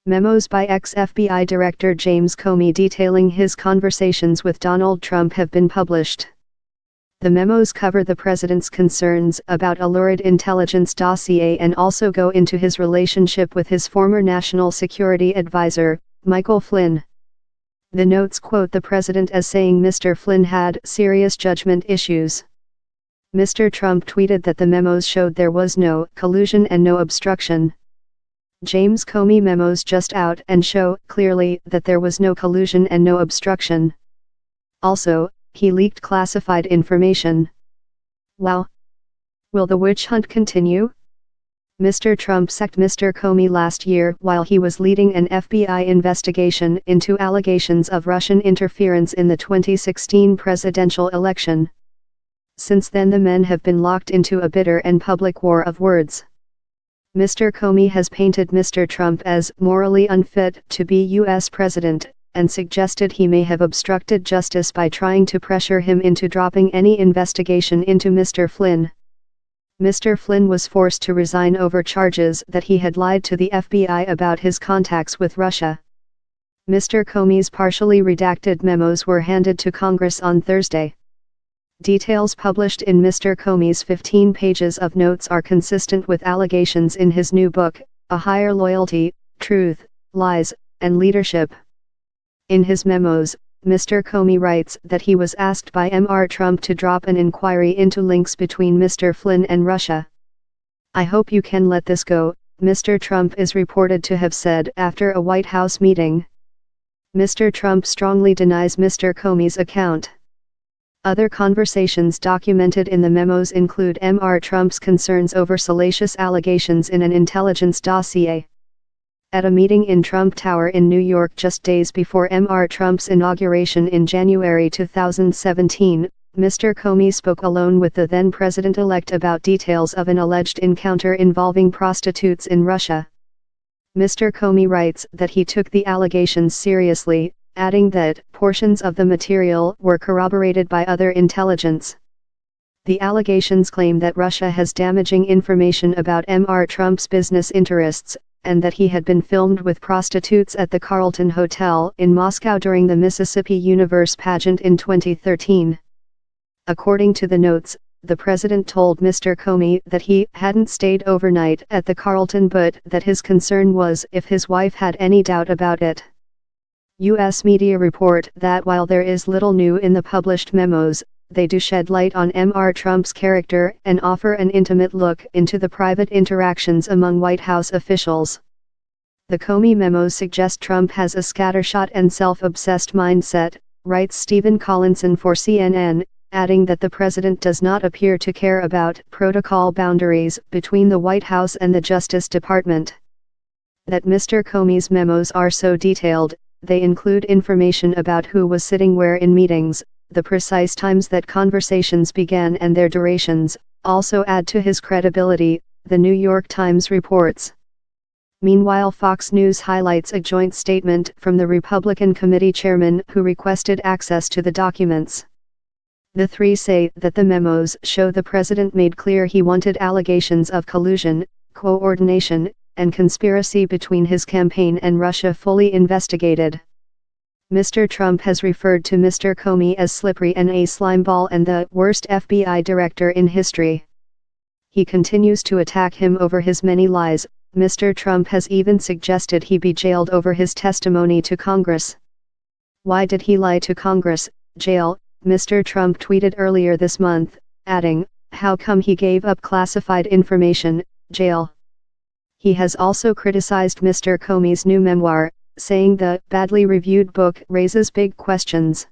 Memos by ex-FBI Director James Comey detailing his conversations with Donald Trump have been published. The memos cover the president's concerns about a lurid intelligence dossier and also go into his relationship with his former national security advisor, Michael Flynn. The notes quote the president as saying Mr. Flynn had serious judgment issues. Mr. Trump tweeted that the memos showed there was no collusion and no obstruction. James Comey memos just out and show clearly that there was no collusion and no obstruction. Also, he leaked classified information. Wow! Will the witch hunt continue? Mr. Trump sacked Mr. Comey last year while he was leading an FBI investigation into allegations of Russian interference in the 2016 presidential election. Since then the men have been locked into a bitter and public war of words. Mr. Comey has painted Mr. Trump as morally unfit to be U.S. president, and suggested he may have obstructed justice by trying to pressure him into dropping any investigation into Mr. Flynn. Mr. Flynn was forced to resign over charges that he had lied to the FBI about his contacts with Russia. Mr. Comey's partially redacted memos were handed to Congress on Thursday. Details published in Mr. Comey's 15 pages of notes are consistent with allegations in his new book, A Higher Loyalty, Truth, Lies, and Leadership. In his memos, Mr. Comey writes that he was asked by Mr. Trump to drop an inquiry into links between Mr. Flynn and Russia. "I hope you can let this go," Mr. Trump is reported to have said after a White House meeting. Mr. Trump strongly denies Mr. Comey's account. Other conversations documented in the memos include Mr. Trump's concerns over salacious allegations in an intelligence dossier. At a meeting in Trump Tower in New York just days before Mr. Trump's inauguration in January 2017, Mr. Comey spoke alone with the then president-elect about details of an alleged encounter involving prostitutes in Russia. Mr. Comey writes that he took the allegations seriously, adding that portions of the material were corroborated by other intelligence. The allegations claim that Russia has damaging information about Mr. Trump's business interests, and that he had been filmed with prostitutes at the Carlton Hotel in Moscow during the Mississippi Universe pageant in 2013. According to the notes, the president told Mr. Comey that he hadn't stayed overnight at the Carlton but that his concern was if his wife had any doubt about it. U.S. media report that while there is little new in the published memos, they do shed light on Mr. Trump's character and offer an intimate look into the private interactions among White House officials. The Comey memos suggest Trump has a scattershot and self-obsessed mindset, writes Stephen Collinson for CNN, adding that the president does not appear to care about protocol boundaries between the White House and the Justice Department. That Mr. Comey's memos are so detailed, they include information about who was sitting where in meetings, the precise times that conversations began and their durations, also add to his credibility, the New York Times reports. Meanwhile, Fox News highlights a joint statement from the Republican committee chairman who requested access to the documents. The three say that the memos show the president made clear he wanted allegations of collusion, coordination, and conspiracy between his campaign and Russia fully investigated. Mr. Trump has referred to Mr. Comey as slippery and a slimeball and the worst FBI director in history. He continues to attack him over his many lies. Mr. Trump has even suggested he be jailed over his testimony to Congress. Why did he lie to Congress? Jail, Mr. Trump tweeted earlier this month, adding, "How come he gave up classified information? Jail." He has also criticized Mr. Comey's new memoir, saying the badly reviewed book raises big questions.